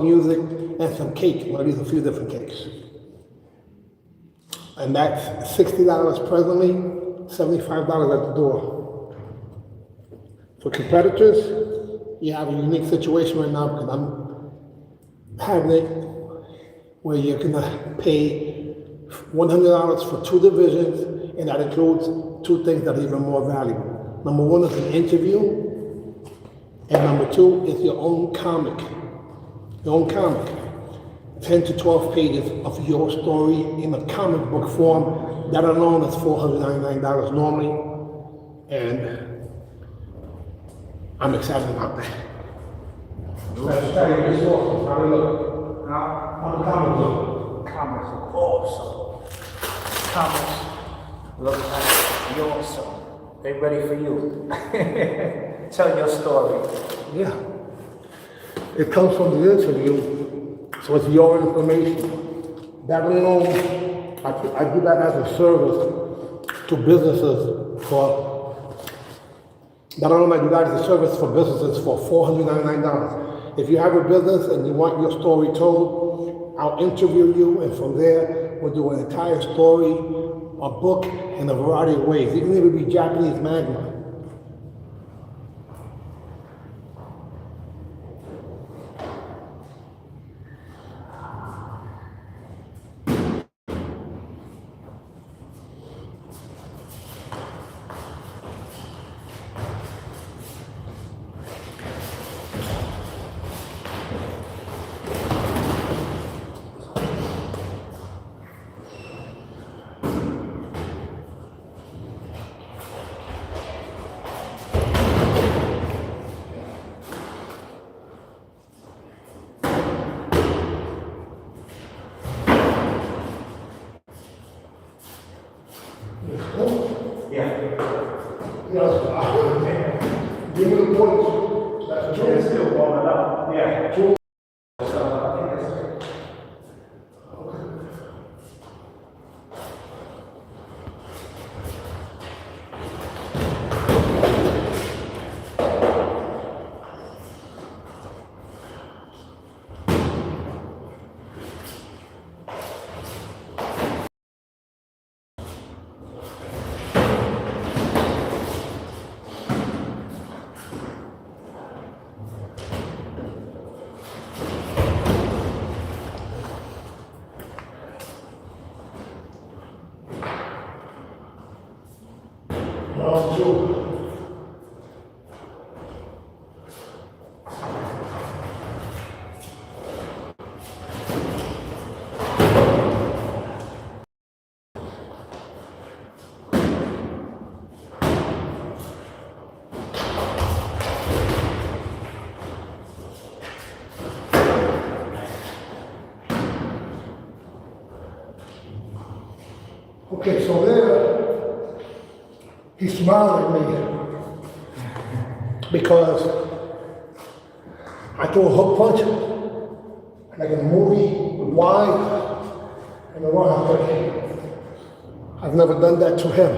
music, and some cake. One of these, a few different cakes. And that's $60 presently, $75 at the door. For competitors, you have a unique situation right now because I'm having it where you're gonna pay $100 for 2 divisions, and that includes 2 things that are even more valuable. Number 1 is an interview, and number 2 is your own comic. Your own comic. 10 to 12 pages of your story in a comic book form. That alone is $499 normally, and I'm excited about that. Let's tell you this awesome. How do you look? How the comics look? Comics look awesome. Comics look like you're awesome. They ready for you. Tell your story. Yeah. It comes from the interview, so it's your information. That alone, I do that as a service to businesses not only do I do that as a service for businesses for $499. If you have a business and you want your story told, I'll interview you, and from there, we'll do an entire story, a book, in a variety of ways. Even if it be Japanese manga. Give me the points. That's true. It's still warming up. Yeah. True. Round 2. Okay, so there, he smiled at me because I threw a hook punch, like in a movie, with wide and a wrong hook. I've never done that to him.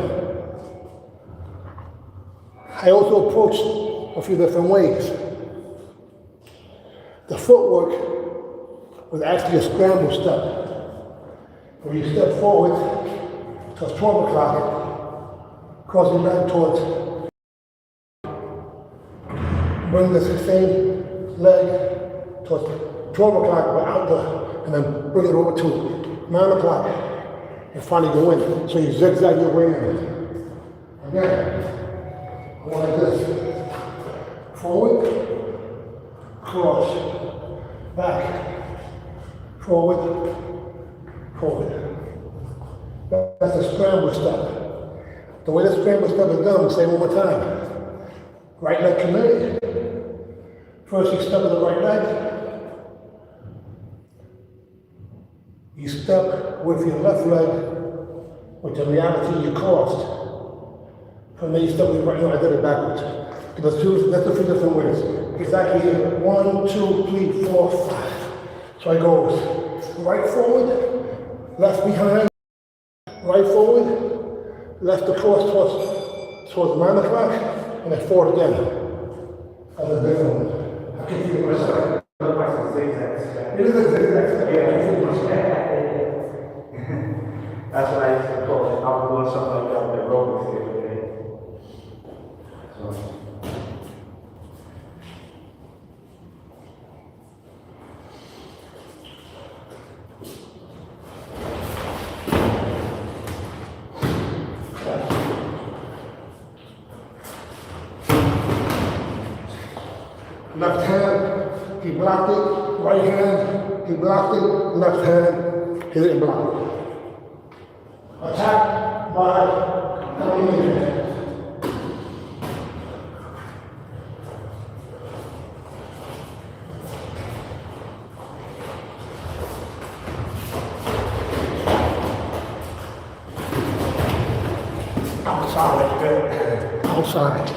I also approached a few different ways. The footwork was actually a scramble step, where you step forward till 12 o'clock, crossing back towards, bring the same leg towards 12 o'clock, but out there, and then bring it over to 9 o'clock, and finally go in. So you zigzag your way in. Again, go like this. Forward, cross, back, forward, forward. That's a scramble step. The way the scramble step is done, we'll say it one more time. Right leg committed. First you step with the right leg. You step with your left leg, which in reality you crossed. From there you step with your right leg. I did it backwards. That's a few different ways. Exactly here. 1, 2, 3, 4, 5. So I go right forward, left behind. Right forward, left across towards 9 o'clock, and then forward again. That's a different one. I can feel myself. zigzags. It is a zigzag. Yeah. That's what I used to call it. I was doing something like that with aerobics the other day. So. Left hand, he blocked it. Right hand, he blocked it. Left hand, he didn't block it. Attack by combination. Outside, good. Outside.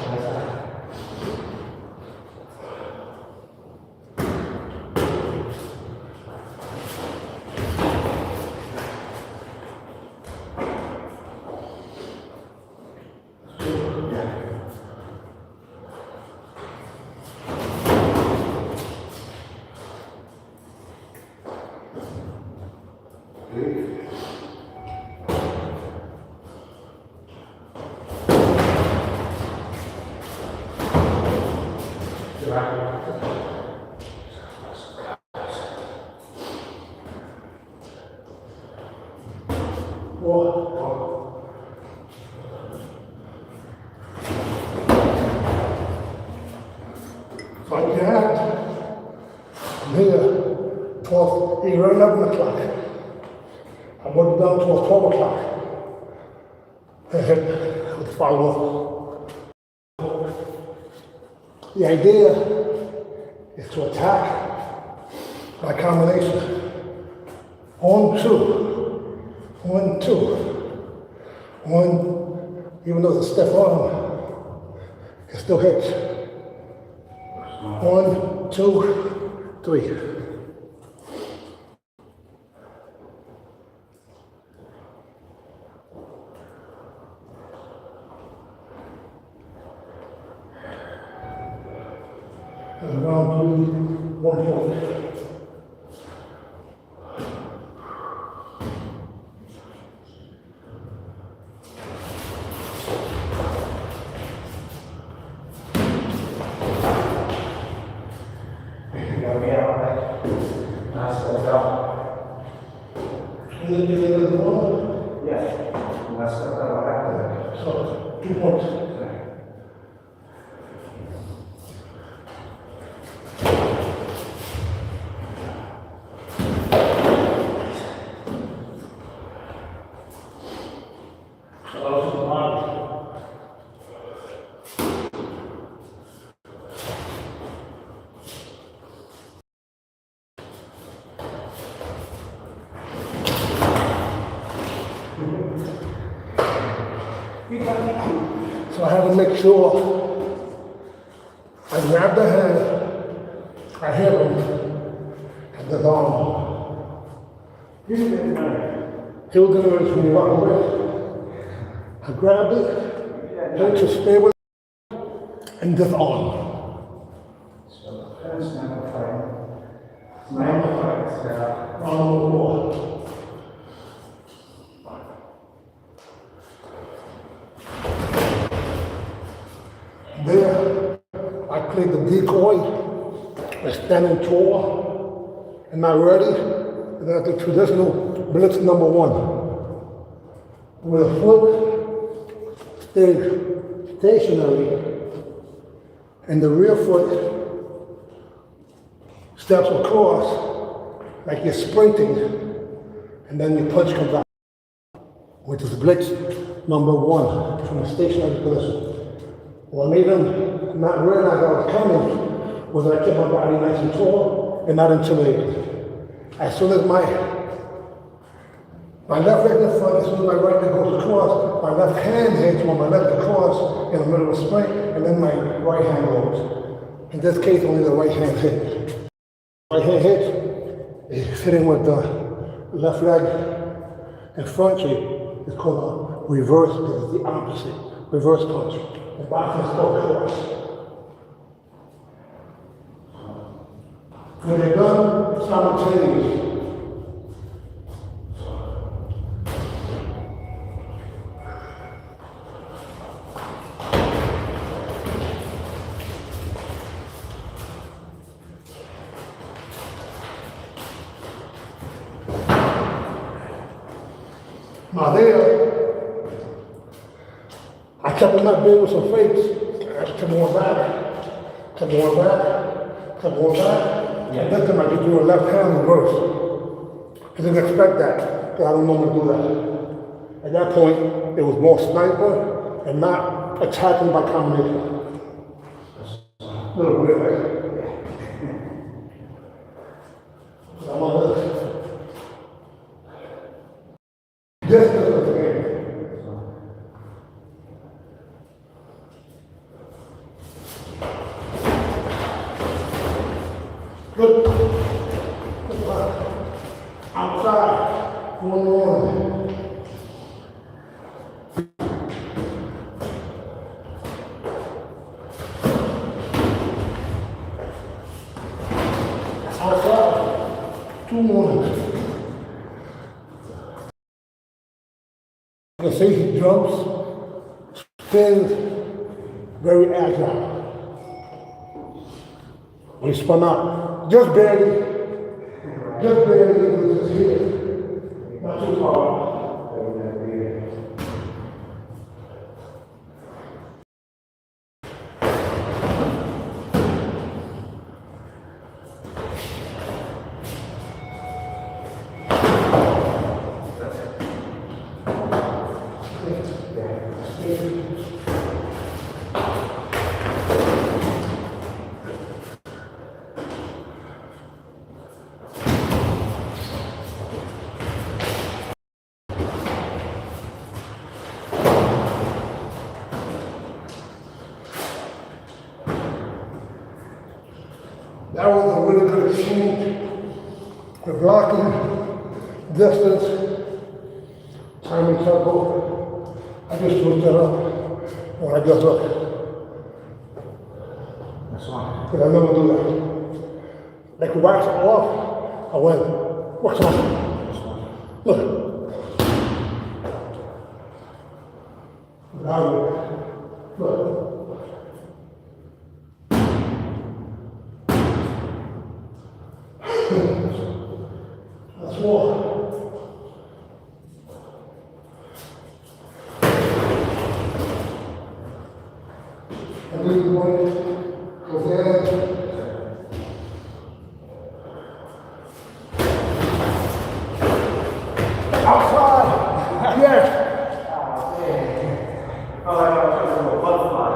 So I here, 12, either 11 o'clock. I went down to 12 o'clock. And hit with follow up. The idea is to attack by combination. 1, 2, 1, 2, 1, even though it's a stiff arm, it still hits. 1, 2, 3. And round 2, 1 point. So, 2 points. So I have to make sure I grab the hand, I hit him, and the arm. He was going to walk away. I grabbed it, hit to stay with it, and this arm. So that's number 5. Number 5. Number 4. There, I played the decoy, I standing tall, and not ready, and that's the traditional blitz number 1. With a foot stayed stationary, and the rear foot steps across like you're sprinting, and then your punch comes out, which is blitz number 1 from the stationary position. What made them not realize I was coming was that I kept my body nice and tall and not intimidated. As soon as my left leg in front, as soon as my right leg goes across, my left hand hits on my left across in the middle of the sprint, and then my right hand goes. In this case, only the right hand hits. Right hand hits, it's hitting with the left leg in front of you. It's called a reverse, it's the opposite, reverse punch. The boxing still across. When they're done, simultaneously. Now there, I kept on that bed with some fakes. I kept going back, kept going back, kept going back. And this time I just do a left hand reverse. I didn't expect that, because I don't normally do that. At that point, it was more sniper and not attacking by combination. A little weird, right? I'm on this. This is the thing. Good. Outside. 1-1. Outside. 2-1. You can see he jumps, spins, very agile. When he spun out, just barely, with his head, not too far. That was a really good exchange. The blocking, distance, timing tempo. I just switched that up when I just look. That's fine. Because I never do that. Like wax it off, I went, what's on? Look. Look. That's more. And we want to go down. Outside. Yes. Oh, I was a butterfly.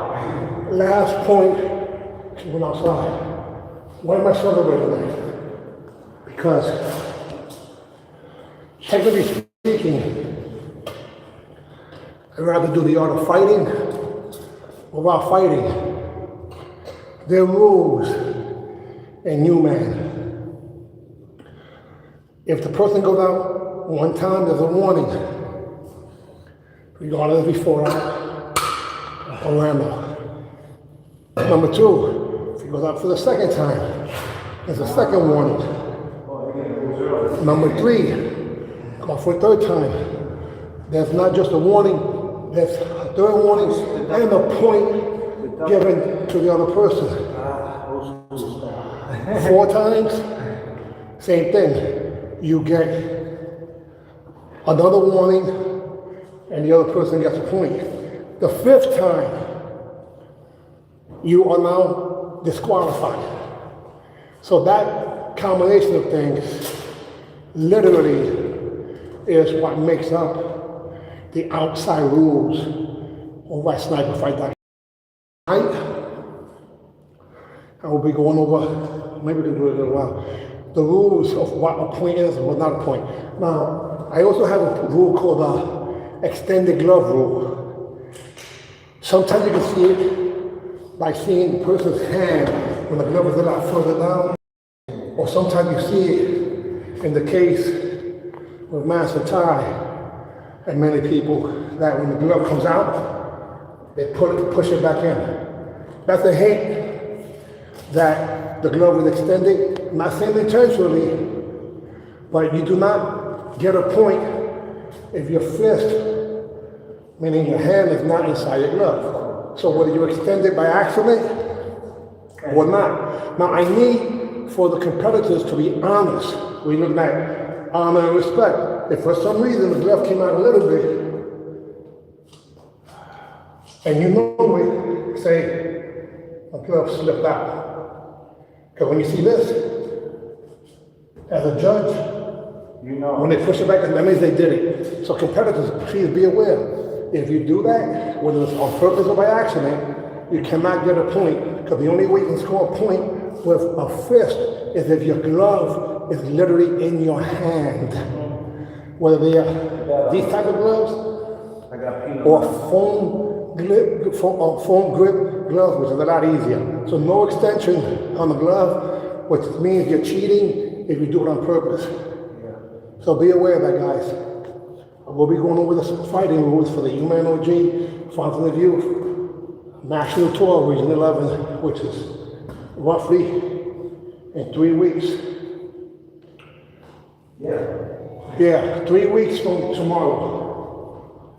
Last point, she went outside. Why am I celebrating that? Because, technically speaking, I'd rather do the art of fighting without fighting. There are rules in New Man. If the person goes out one time, there's a warning, regardless if he's fought out or ran out. Number two, if he goes out for the second time, there's a second warning. Number three, go for a third time. There's not just a warning, there's a third warning and a point given to the other person. 4 times, same thing. You get another warning and the other person gets a point. The 5th time, you are now disqualified. So that combination of things literally is what makes up the outside rules of why sniper fight that. Tonight, I will be going over, maybe we can do it in a while, the rules of what a point is and what's not a point. Now, I also have a rule called the extended glove rule. Sometimes you can see it by seeing the person's hand when the glove is a lot further down, or sometimes you see it in the case with Master Ty and many people that when the glove comes out, they push it back in. That's a hint that the glove is extended I'm not saying intentionally, but you do not get a point if your fist, meaning your hand, is not inside your glove. So whether you extend it by accident or not. Now I need for the competitors to be honest. We're looking at honor and respect. If for some reason the glove came out a little bit, and you know it, say, my glove slipped out. Because when you see this, as a judge, You know. when they push it back, that means they did it. So competitors, please be aware. If you do that, whether it's on purpose or by accident, you cannot get a point. Because the only way you can score a point with a fist is if your glove is literally in your hand. Whether they are these type of gloves I got peanut or butter. foam grip gloves, which is a lot easier. So no extension on the glove, which means you're cheating if you do it on purpose. So be aware of that, guys. We'll be going over the fighting rules for the UMNOG Fountain of Youth National Tour Region 11, which is roughly in 3 weeks. Yeah, 3 weeks from tomorrow,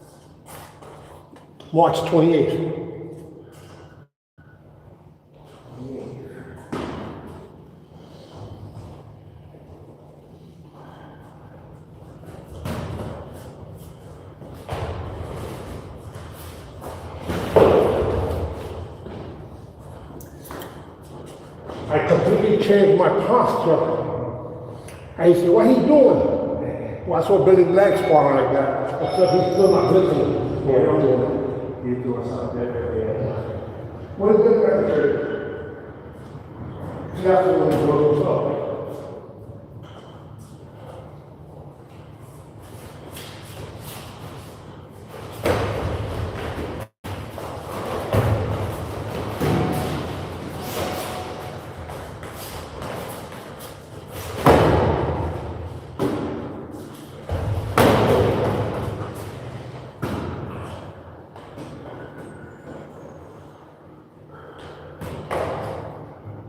March 28th. I completely changed my posture. I used to say, what he doing? Well, I saw Billy Black sparring like that. I said, he's still not listening. Yeah, I'm doing it. You're doing something different, yeah. What is Billy Black doing? See, that's when he goes himself.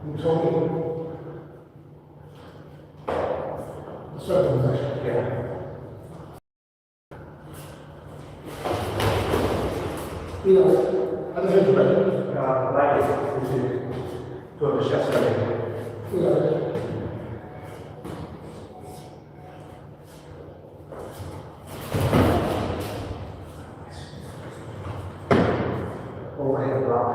You told me. Certainly. Yeah. You know, I didn't hear you. Like it. Doing the chef's You know. Overhead block.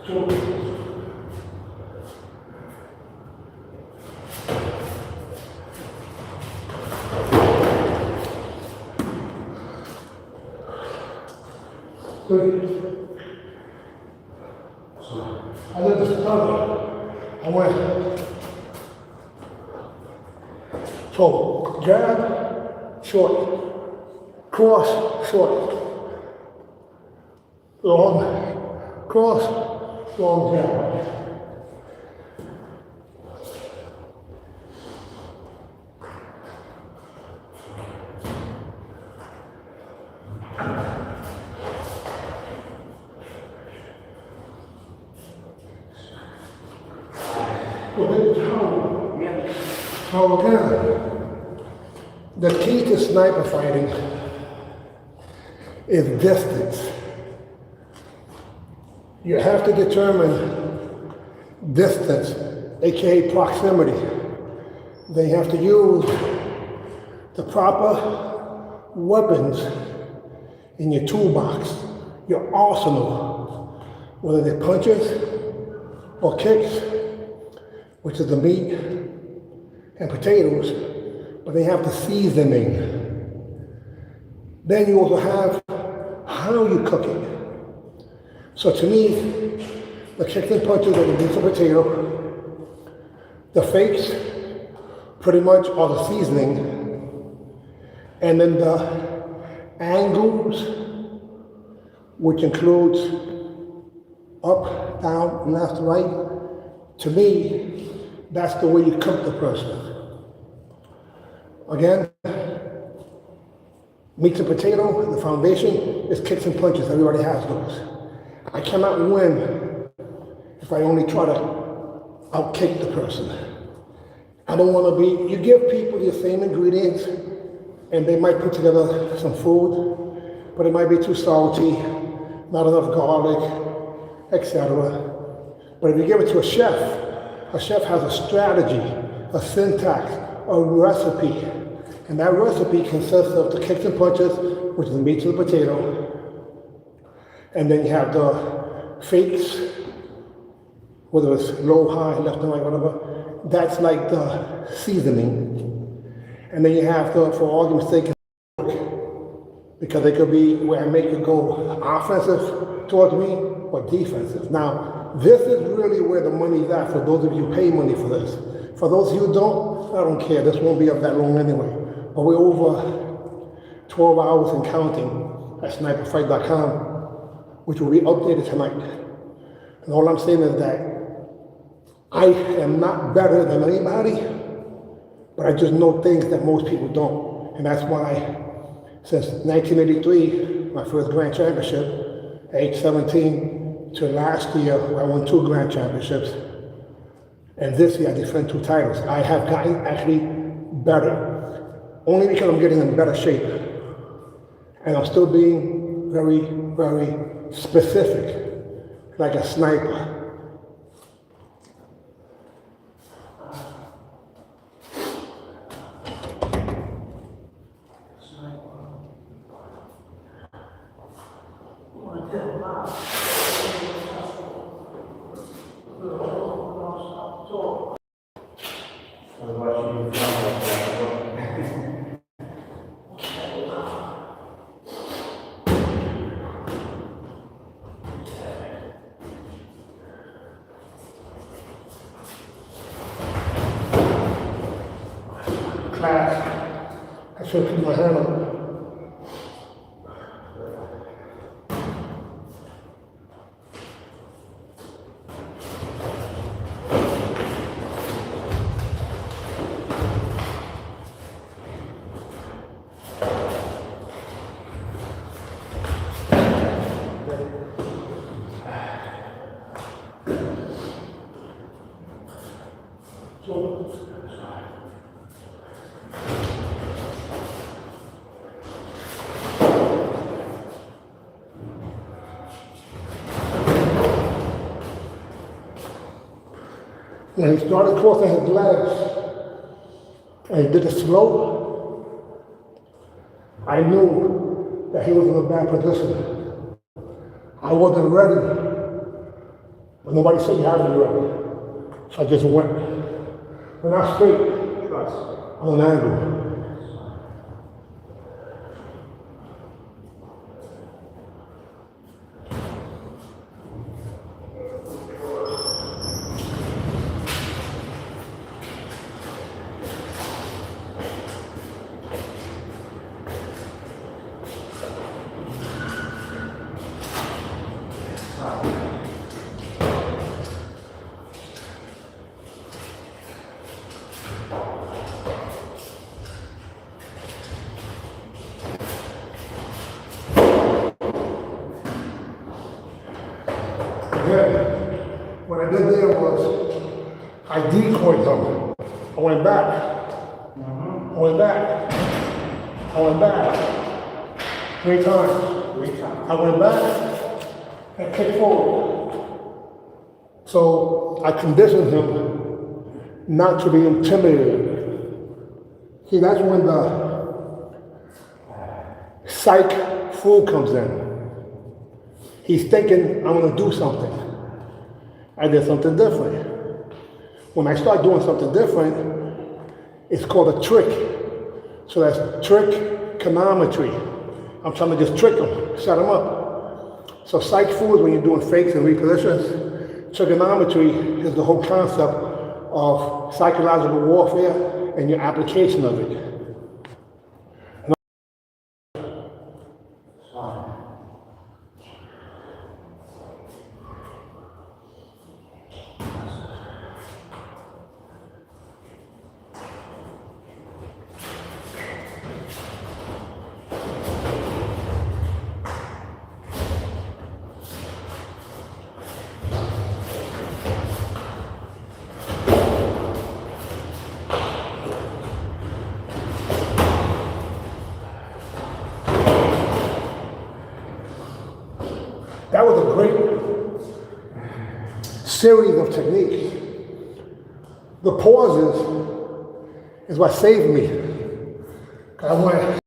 I did this cover. I went. So, jab, short. Cross, short. Long, cross, long jab. So again, the key to sniper fighting is distance. You have to determine distance, aka proximity. They have to use the proper weapons in your toolbox, your arsenal, whether they're punches or kicks, which is the meat and potatoes, but they have the seasoning. Then you also have how you cook it. So to me, the kicks and punches are the meat and potato. The fakes pretty much are the seasoning. And then the angles, which includes up, down, left, right. To me, that's the way you cook the person. Again, meat and potato, the foundation is kicks and punches. Everybody has those. I cannot win if I only try to outkick the person. I don't want to be, you give people the same ingredients and they might put together some food, but it might be too salty, not enough garlic, etc. But if you give it to a chef has a strategy, a syntax, a recipe. And that recipe consists of the kicks and punches, which is the meat and the potato. And then you have the fakes, whether it's low, high, left and right, whatever. That's like the seasoning. And then you have the, for argument's sake, because they could be where I make it go offensive towards me or defensive. Now, this is really where the money's at for those of you who pay money for this. For those of you who don't, I don't care. This won't be up that long anyway. But we're over 12 hours and counting at sniperfight.com, which will be updated tonight. And all I'm saying is that I am not better than anybody, but I just know things that most people don't. And that's why, since 1983, my first grand championship, age 17, to last year, I won 2 grand championships. And this year I defend 2 titles. I have gotten actually better, only because I'm getting in better shape. And I'm still being very, very specific, like a sniper. Class, I should put my hand on it. When he started crossing his legs and he did it slow, I knew that he was in a bad position. I wasn't ready But nobody said you had to do it. So I just went. We're not straight. On an angle. Again, what I did there was I decoyed them. I went back. I went back. I went back. 3 times. I went back and kicked forward. So I conditioned him not to be intimidated. See, that's when the psych fool comes in. He's thinking, I'm going to do something. I did something different. When I start doing something different, it's called a trick. So that's trick-conometry. I'm trying to just trick them, set them up. So psych fools, when you're doing fakes and repositions, trigonometry is the whole concept of psychological warfare and your application of it. That was a great series of techniques. The pauses is what saved me. I went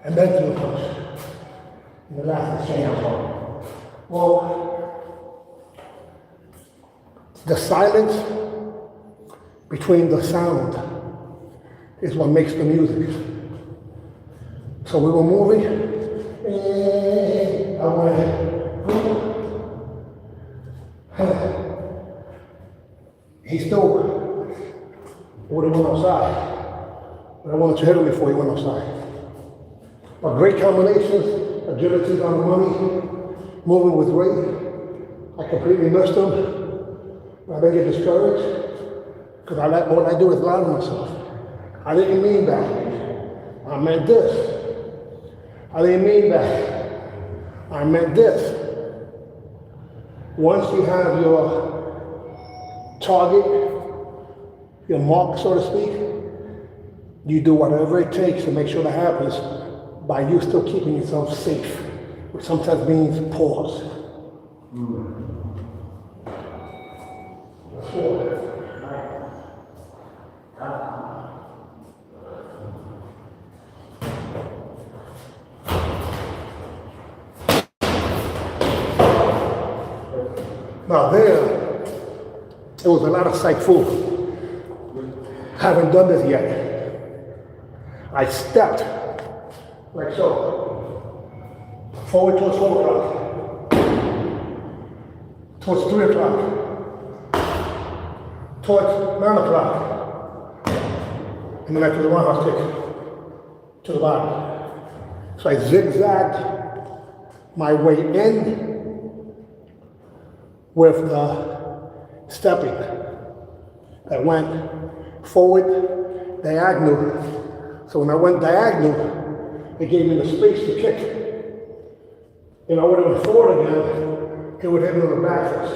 and then to the punch. And the last exchange. Well, the silence between the sound is what makes the music. So we were moving. I went, he still would have went outside, but I wanted to hit him before he went outside. But great combinations, agility on the money, moving with weight. I completely missed him. I didn't get discouraged, because what I do is lie to myself. I didn't mean that. I meant this. I didn't mean that. I meant this. Once you have your target, your mark, so to speak, you do whatever it takes to make sure that happens by you still keeping yourself safe, which sometimes means pause. Now there, it was a lot of psych fool. Haven't done this yet. I stepped like so, forward towards 4 o'clock, towards 3 o'clock, towards 9 o'clock, and then I threw the roundhouse kick to the bottom. So I zigzagged my way in with the stepping that went forward, diagonal. So when I went diagonal, it gave me the space to kick. And I would have went forward again, it would hit me on the back first.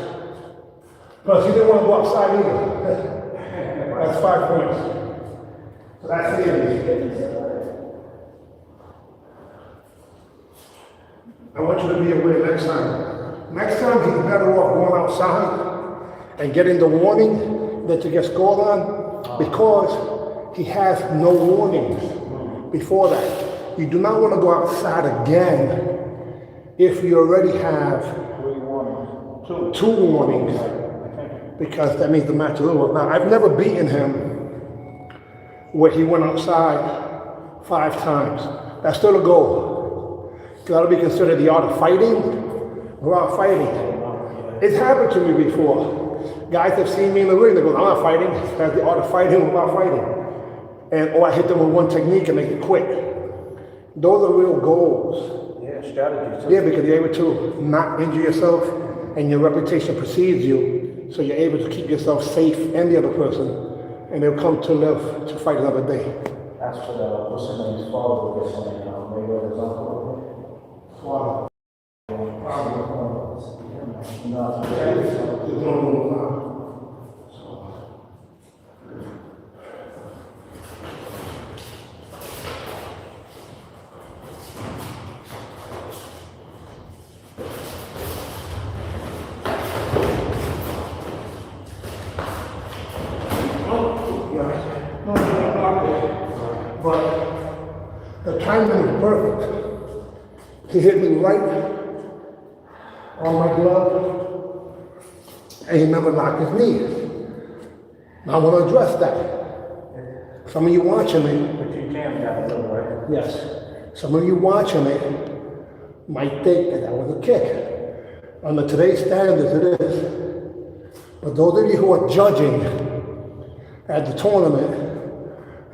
Plus, he didn't want to go outside either. That's 5 points. So that's the end. I want you to be aware next time. Next time, he's better off going outside and getting the warning than to get scored on, because he has no warnings before that. You do not want to go outside again if you already have warnings. Two. 2 warnings. Because that means the match is over. Now, I've never beaten him where he went outside 5 times. That's still a goal. That'll be considered the art of fighting without fighting. It's happened to me before. Guys have seen me in the ring, they go, I'm not fighting. That's the art of fighting without fighting. Or I hit them with one technique and make it quick. Those are real goals. Yeah, strategies. Yeah, because you're able to not injure yourself and your reputation precedes you, so you're able to keep yourself safe and the other person, and they'll come to live to fight another day. That's for the what's his name's father with this one, Mayweather's uncle. Wow. But the timing was perfect. He hit me right on my glove, and he never knocked his knee. Now I want to address that. Some of you watching me, But you jammed that a little, right? yes, some of you watching me might think that was a kick. Under today's standards, it is. But those of you who are judging at the tournament,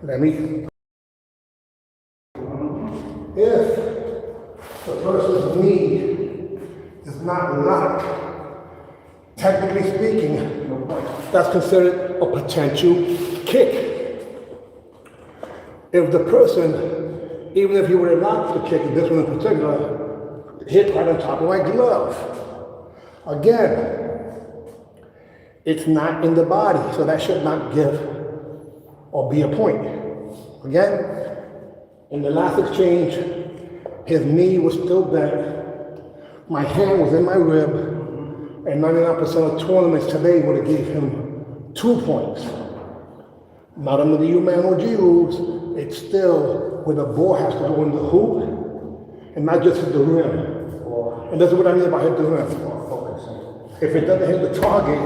let me. If the person's knee is not locked, technically speaking, that's considered a potential kick. If the person, even if you were to lock the kick, this one in particular, hit right on top of my glove. Again, it's not in the body, so that should not give or be a point. Again, in the last exchange, his knee was still bent, my hand was in my rib, and 99% of tournaments today would have gave him 2 points. Not under the UMAN rules, it's still where the ball has to go in the hoop, and not just hit the rim. And this is what I mean about hit the rim. If it doesn't hit the target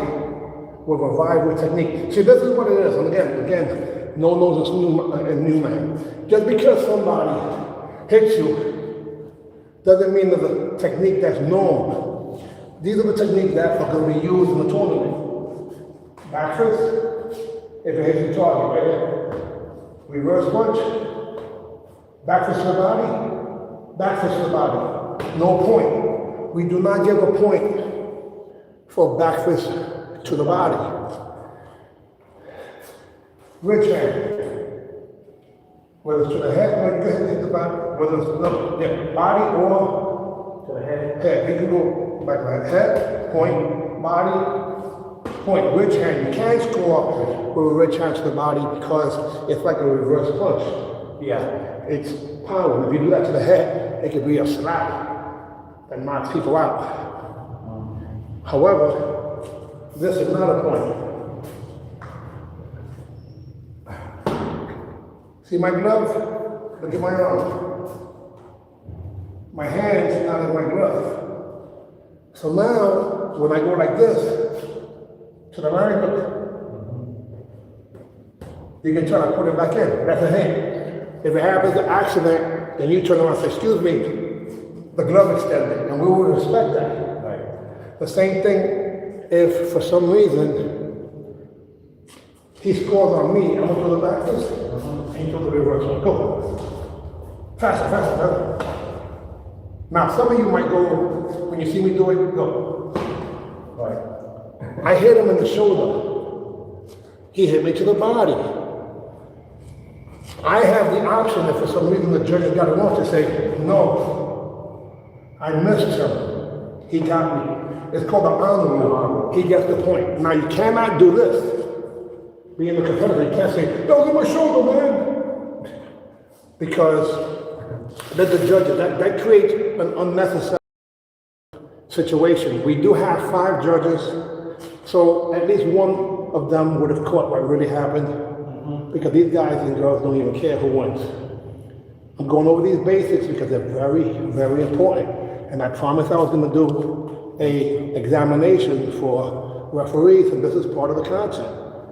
with a vibrant technique. See, this is what it is. And again, no one knows it's new man. Just because somebody hits you doesn't mean there's a technique that's known. These are the techniques that are going to be used in the tournament. Back fist, if it hits the target, right here. Reverse punch, back fist to the body, back fist to the body. No point. We do not give a point for back fist to the body. Rich hand. Whether it's to the head, like this, hit the body, whether it's body or To the head. head. You can go like that. Head, point, body, point. Rich hand. You can't score with a rich hand to the body because it's like a reverse punch. Yeah. It's power. If you do that to the head, it could be a slap that knocks people out. However, this is not a point. See my glove? Look at my arm. My hand's not in my glove. So now, when I go like this, to the line, you can try to put it back in. That's a hand. If it happens an accident, then you turn around and say, excuse me, the glove extended, and we will respect that. The same thing if for some reason he scores on me, I'm gonna do the back fist and you do the reverse one. Go. Faster, faster, faster. Now some of you might go, when you see me do it, go. Right. I hit him in the shoulder. He hit me to the body. I have the option if for some reason the judge has got it wrong to say, no, I missed him. He got me. It's called the honor rule. He gets the point. Now you cannot do this. Being a competitor, you can't say, that was on my shoulder, man. Because that's the judges. That creates an unnecessary situation. We do have 5 judges, so at least one of them would have caught what really happened. Because these guys and girls don't even care who wins. I'm going over these basics because they're very, very important. And I promised I was going to do a examination for referees, and this is part of the content.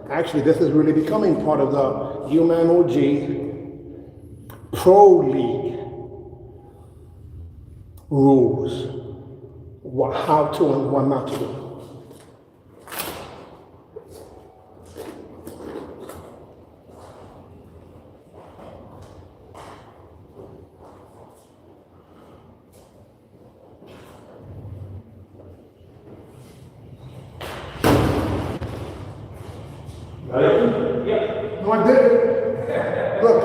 Actually, this is really becoming part of the UMANOG Pro League rules, how to and what not to do. Yeah. No, I didn't. Look.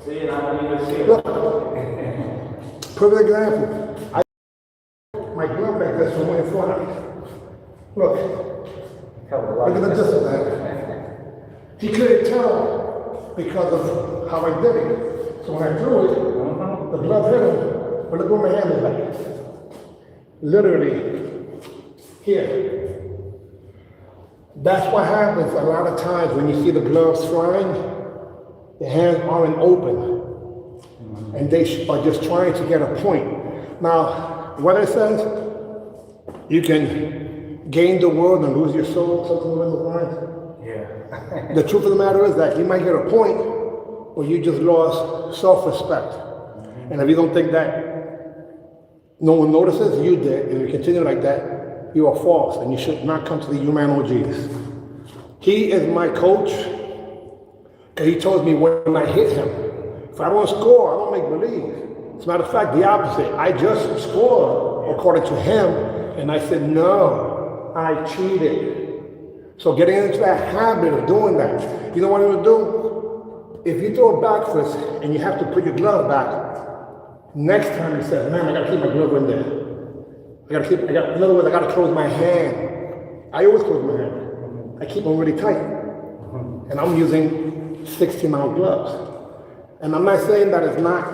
See, and I don't even see it. Look. Perfect example. My glove like this from way in front. Look. Look at the distance there. He couldn't tell because of how I did it. So when I threw it, the glove hit him. But look where my hand is like. Literally here. That's what happens a lot of times when you see the gloves flying. The hands aren't open. And they are just trying to get a point. Now, what it says, you can gain the world and lose your soul, something along those lines. Yeah. The truth of the matter is that you might get a point, but you just lost self-respect. And if you don't think that no one notices, you did, and you continue like that, you are false, and you should not come to the UMANOGs. He is my coach, because he told me when I hit him, if I don't score, I don't make believe. As a matter of fact, the opposite. I just scored according to him, and I said, no, I cheated. So getting into that habit of doing that, you know what he would do? If you throw a back fist and you have to put your glove back, next time he says, man, I gotta keep my glove in there. In other words, I gotta close my hand. I always close my hand. I keep them really tight. And I'm using 16-ounce gloves. And I'm not saying that it's not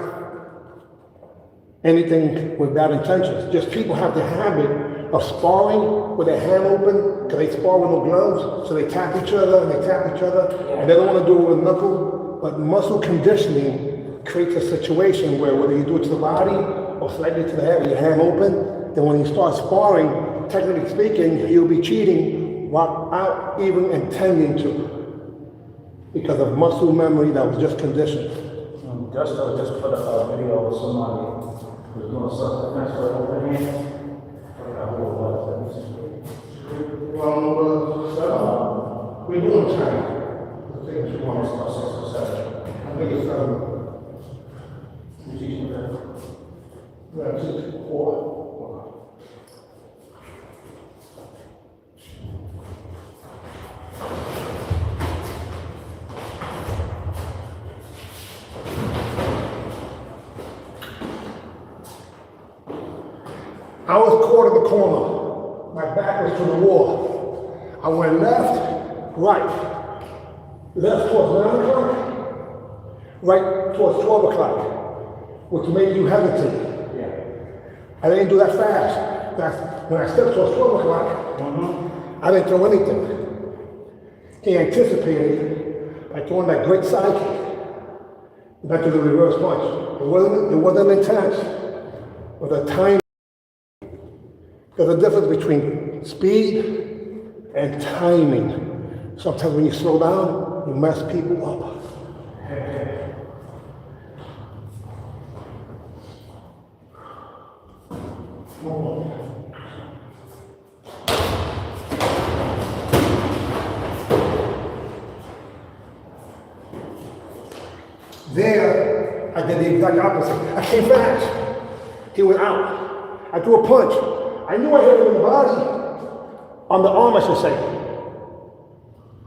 anything with bad intentions. Just people have the habit of sparring with their hand open, because they spar with no gloves, so they tap each other and they tap each other, and they don't want to do it with a knuckle. But muscle conditioning creates a situation where whether you do it to the body or slightly to the head with your hand open, then when you start sparring, technically speaking, you'll be cheating without even intending to, because of muscle memory that was just conditioned. Just put a video of somebody who's doing self-defense with open hands. Well, we're doing time. I think it's 1 or 6 or 7. I think it's you teach me that? Yeah, 4. I was caught in the corner. My back was to the wall. I went left, right. Left towards 9 o'clock, right towards 12 o'clock, which made you hesitate. Yeah. I didn't do that fast. When I stepped towards 12 o'clock, I didn't throw anything. He anticipated by throwing that great side kick, back to the reverse punch. It wasn't intense, but the time. There's a difference between speed and timing. Sometimes when you slow down, you mess people up. There, I did the exact opposite. I came fast. He went out. I threw a punch. I knew I hit him in the body, on the arm, I should say.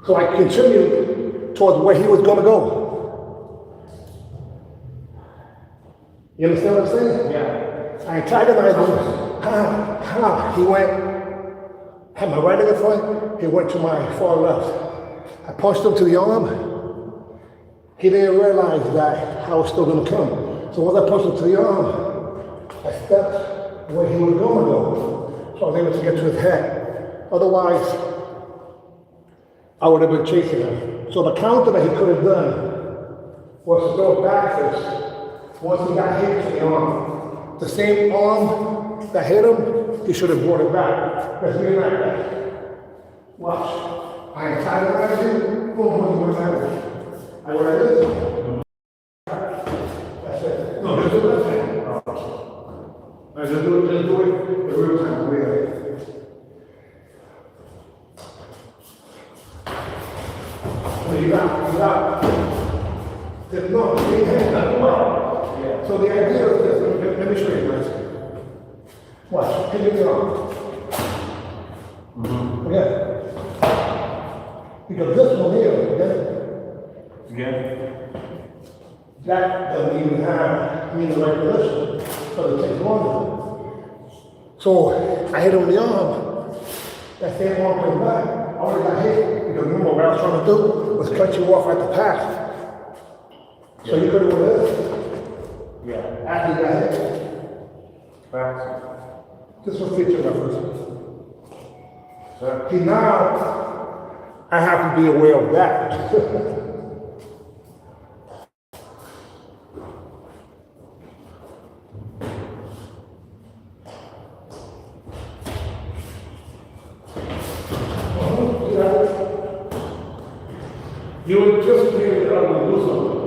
So I continued towards where he was going to go. You understand what I'm saying? Yeah. I antagonized him. He went, had my right in the front, he went to my far left. I punched him to the arm. He didn't realize that I was still going to come. So once I punched him to the arm, I stepped where he was going to go. So I was able to get to his head. Otherwise, I would have been chasing him. So the counter that he could have done was to go backwards once he got hit to the arm. The same arm that hit him, he should have brought it back. Let's be like that. Watch. I ain't tired of everything. Boom, boom, boom, boom. I wear this. That's it. No, just do it. I just do it the real time. You got. No, you ain't nothing wrong. Yeah. So the idea is this. Let me show you guys. Watch. Can you get on? Okay. Because this one here, okay? Again? That doesn't even have the right position, so it takes longer. So I hit him in the arm. That same arm came back. I already got hit because remember what I was trying to do was cut you off at the path. So you could have went this. Yeah. After you got hit. Facts. This was feature reference. Sir? See, now I have to be aware of that. You anticipated that I would do something.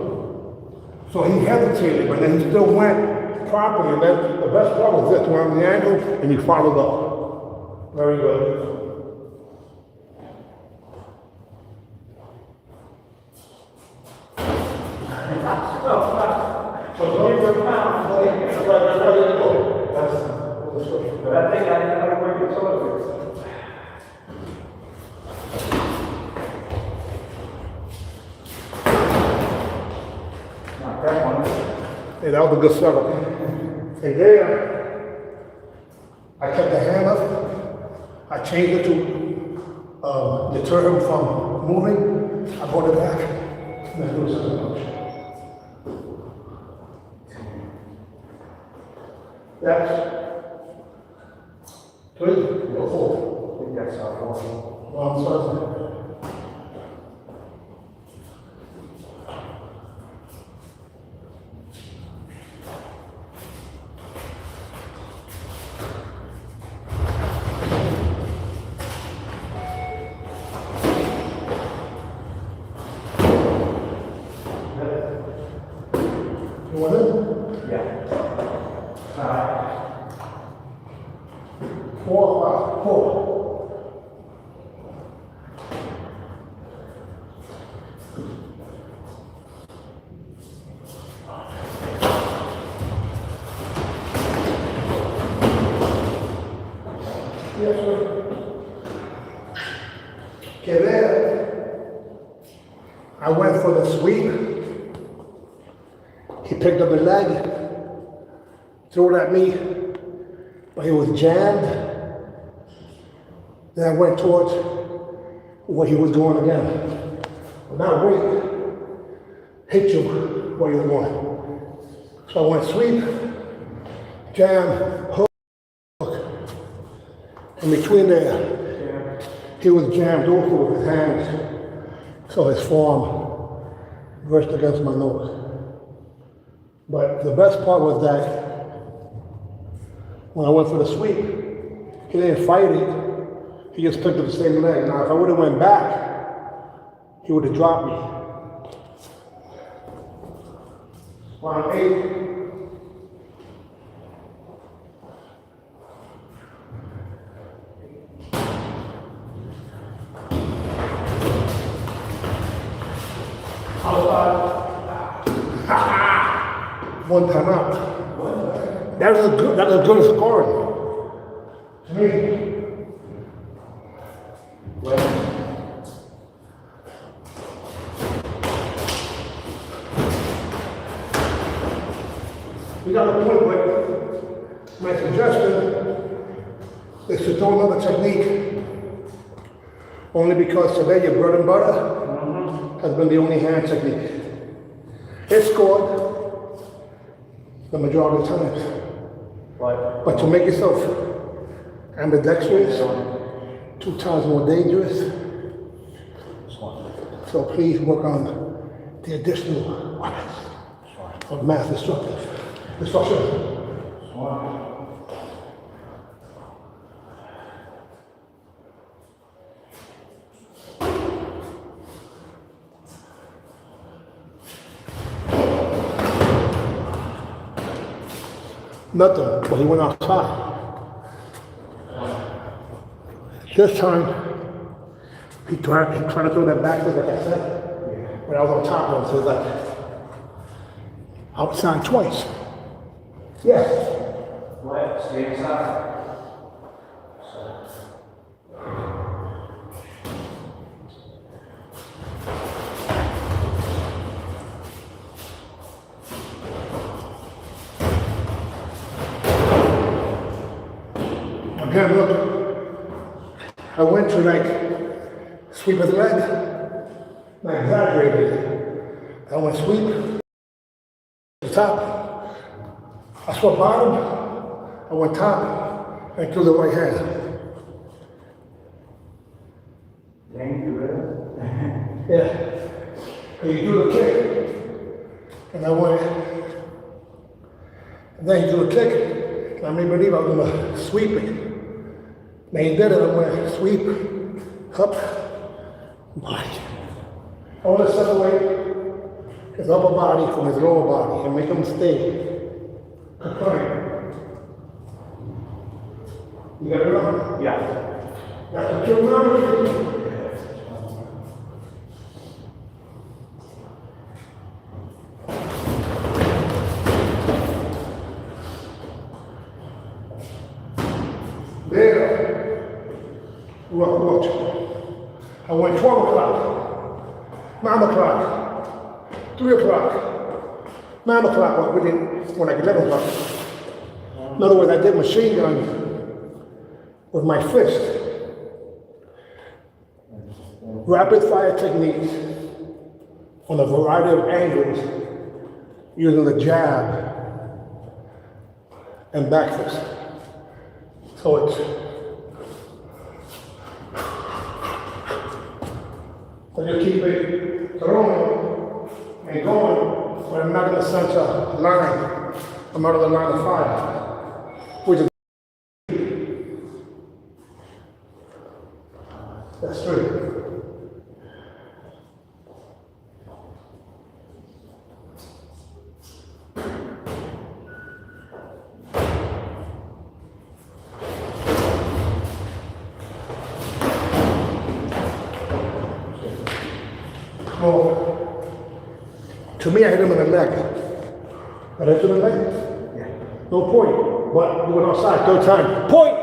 So he hesitated, but then he still went properly. And then the best part was this, one on the angle, and he followed up. Very good. So don't even pound. But I think I know how to work your shoulders. Hey, that was a good setup. And there, I kept the hand up. I changed it to deter him from moving. I brought it back. And I do something else. That's 3 or 4. I think that's our one. Well, I'm sorry. You want it? Yeah. 4, 4. Yes, sir. Okay, there. I went for the sweep. He picked up the leg, threw it at me, but he was jammed. Then I went towards where he was going again. But that weight hit you where you were going. So I went sweep, jam, hook. In between there, he was jammed over with his hands, so his forearm brushed against my nose. But the best part was that when I went for the sweep, he didn't fight it. He just picked up the same leg. Now, if I would have went back, he would have dropped me. Round 8. One time out. That was good scoring. To me. We got a point, but my suggestion is to throw another technique. Only because today your bread and butter has been the only hand technique. It scored the majority of the times. But to make yourself ambidextrous, 2 times more dangerous. So please work on the additional weapons of mass destruction. Nothing, but he went outside. This time, he tried to throw that back like I said. When I was on top of him, so it's like outside twice. Yeah. What? Stay inside. Again, look, I went to like sweep his leg. I exaggerated. I went sweep the top. I swept bottom. I went top and threw the right hand. Thank you, brother. Yeah. And you do the kick. And I went. And then he do the kick. And I made believe I was gonna sweep it. Then he did it. I went sweep, up, body. I want to separate his upper body from his lower body and make him stay confronted. You got it up? Yeah. That's what you're learning. There. Watch. I went 12 o'clock, 9 o'clock, 3 o'clock, 9 o'clock, well, when like 11 o'clock. In other words, I did machine gun with my fist. Rapid fire techniques on a variety of angles using the jab and back fist. So it's so you keep it throwing and going, but I'm not in the center line. I'm out of the line of fire, which is that's true. Well, to me, I hit him in the leg. I hit him in the leg? Yeah. No point. But you went outside, third time. Point!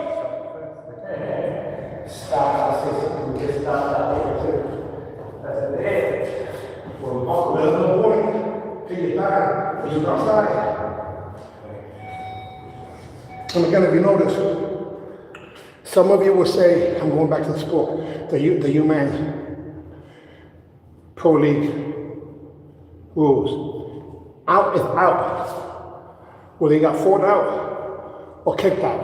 Stop. I say something. Just stop that way too. That's the head. Well, there's no point till you die, because you're outside. And again, if you notice, some of you will say, I'm going back to the sport, the human Pro League rules. Out is out. Whether you got fought out or kicked out.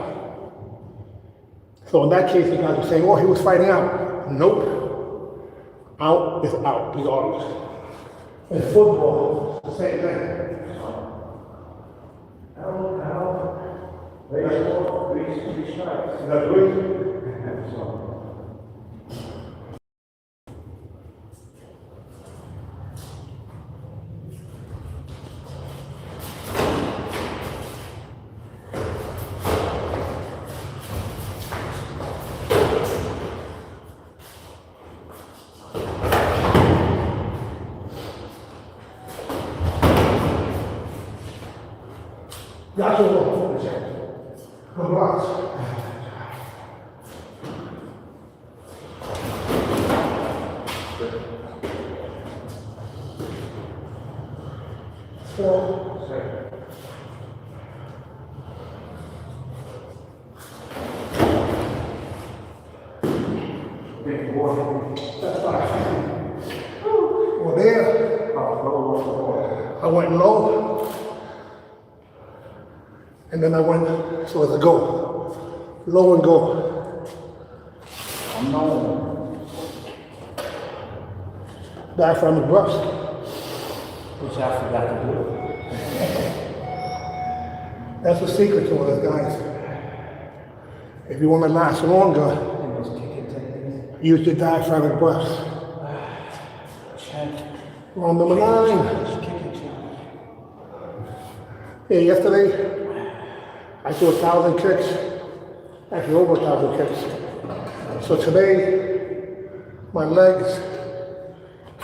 So in that case, you guys are saying, oh, he was fighting out. Nope. Out is out, regardless. In football, it's the same thing. Out. Baseball, three strikes. Is that good? That's all. Good blocks. That's fine. Well, there, I went low, and then I went, so as a go, low and go. I'm known. Diaphragm and brush. Which I forgot to do. That's the secret to it, guys. If you want to last longer, use the diaphragmatic breath. Round number 9. Yeah, yesterday I threw 1,000 kicks, actually over 1,000 kicks. So today, my legs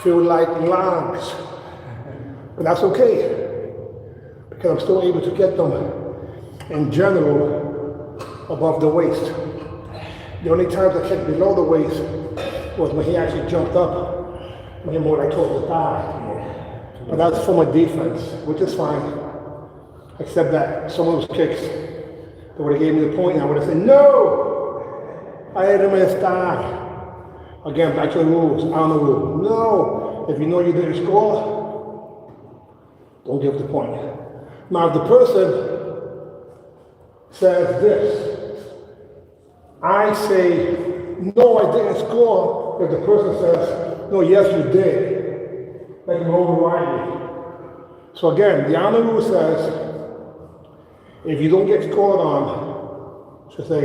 feel like logs, but that's okay, because I'm still able to get them in general above the waist. The only times I kicked below the waist was when he actually jumped up, maybe more like towards the thigh. But that's from a defense, which is fine. Except that some of those kicks, they would have gave me the point, and I would have said, no! I hit him in his thigh. Again, back to the rules, on the rule. No! If you know you didn't score, don't give the point. Now, if the person says this, I say, no, I didn't score. If the person says, no, yes, you did. Like an override me. So again, the honor rule says, if you don't get scored on, should say,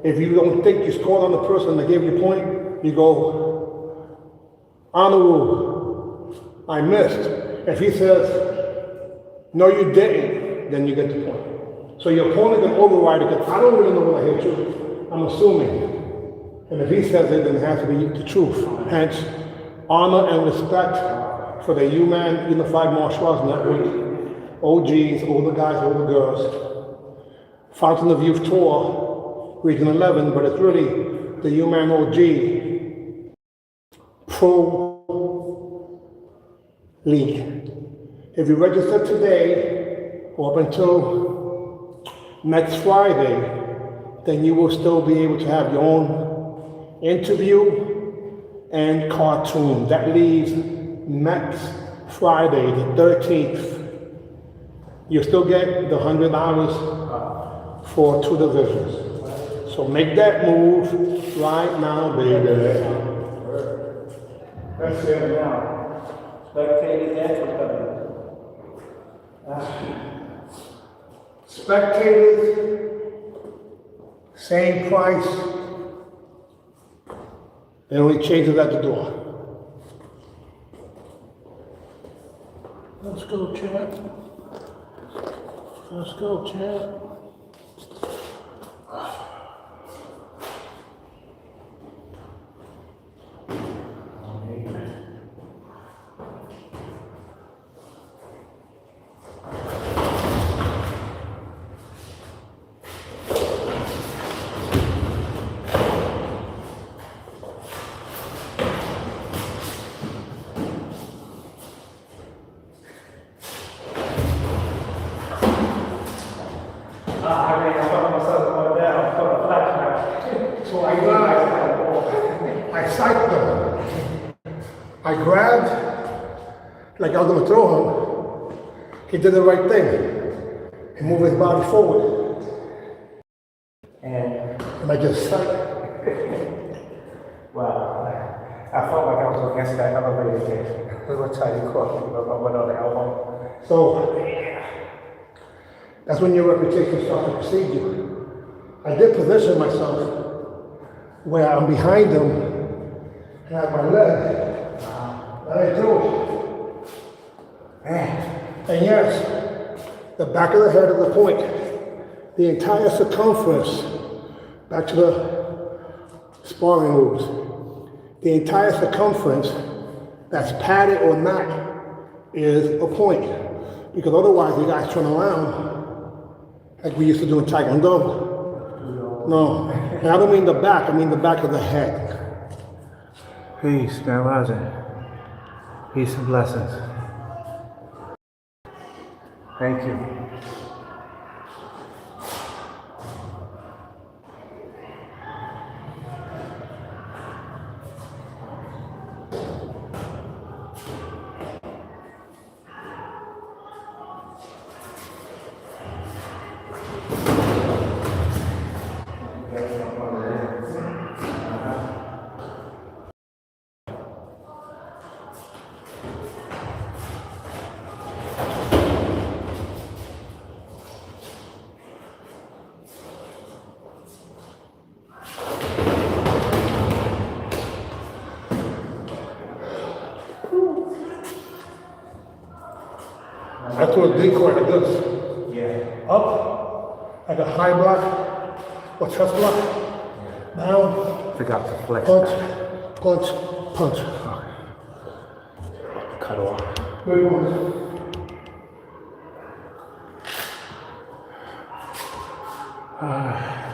if you don't think you scored on the person that gave you a point, you go, honor rule, I missed. If he says, no, you didn't, then you get the point. So your opponent can override it, because I don't really know when I hit you. I'm assuming. And if he says it, then it has to be the truth. Hence, honor and respect for the UMAN Unified Martial Arts Network, OGs, older guys, older girls. Fountain of Youth Tour, Region 11, but it's really the UMAN OG Pro League. If you register today or up until next Friday, then you will still be able to have your own interview and cartoon. That leaves next Friday, the 13th. You still get the $100 for 2 divisions. So make that move right now, baby. That's it now. Spectators and Spectators, same price. It only changes at the door. Let's go, chat. Let's go, chat. So I psyched him. I grabbed, like I was going to throw him. He did the right thing. He moved his body forward. And I just psyched. Wow. I felt like I was against that elevator there. That's how you caught me. I went on the elbow. So that's when your reputation starts to precede you. I did position myself where I'm behind him and I have my leg. And I threw. And yes, the back of the head of the point, the entire circumference, back to the sparring rules, the entire circumference that's padded or not is a point. Because otherwise you guys turn around like we used to do in Taekwondo. No, and I don't mean the back, I mean the back of the head. Peace, Grand Rising. Peace and blessings. Thank you. I threw a decoy like this. Yeah. Up, like a high block or chest block. Down, Forgot to flex punch, that. punch, punch. Cut off. Good one. Ah.